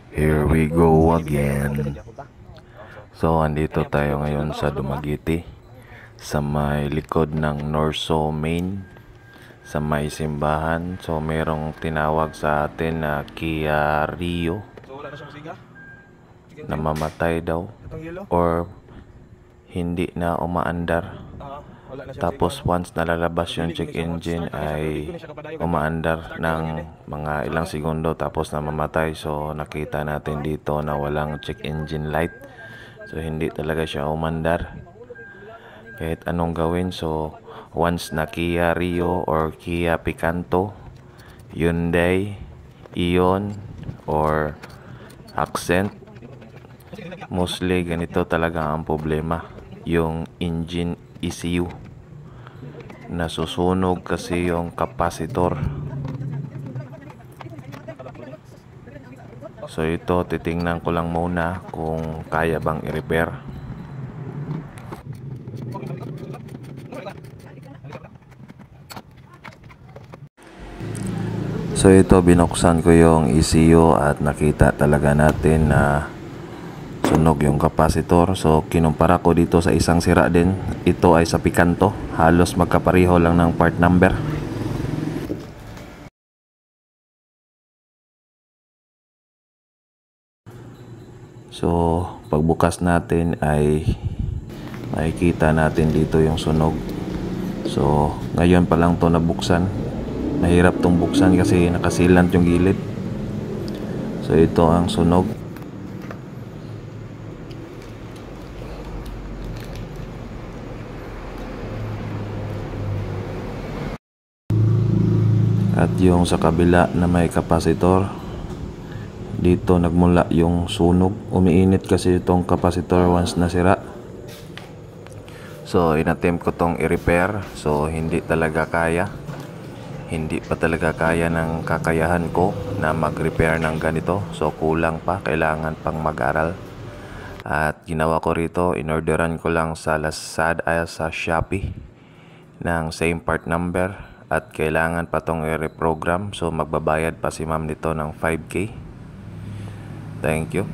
Here we go again. So, andito tayo ngayon sa Dumaguete, sa may likod ng Norso Main, sa may simbahan. So, merong tinawag sa atin na Kia Rio na mamatay daw or hindi na umaandar. Tapos once nalalabas yung check engine ay umaandar ng mga ilang segundo tapos namamatay. So nakita natin dito na walang check engine light. So hindi talaga siya umandar kahit anong gawin. So once na Kia Rio or Kia Picanto, Hyundai, Ion or Accent, mostly ganito talaga ang problema, yung engine ECU. Nasusunog kasi yung kapasitor. So ito, titingnan ko lang muna kung kaya bang i-repair. So ito, binuksan ko yung ECU at nakita talaga natin na sunog yung kapasitor. So kinumpara ko dito sa isang sira din. Ito ay sa Picanto. Halos magkapareho lang ng part number. So pagbukas natin ay makikita natin dito yung sunog. So ngayon pa lang to nabuksan. Mahirap tong buksan kasi nakasilant yung gilid. So ito ang sunog. At yung sa kabila na may kapasitor, dito nagmula yung sunog. Umiinit kasi itong kapasitor once nasira. So inattempt ko tong i-repair. So hindi talaga kaya. Hindi pa talaga kaya ng kakayahan ko na mag-repair ng ganito. So kulang pa, kailangan pang mag-aral. At ginawa ko rito, inorderan ko lang sa Lazada, sa Shopee ng same part number. At kailangan pa tong i-reprogram. So magbabayad pa si ma'am nito ng 5K. Thank you.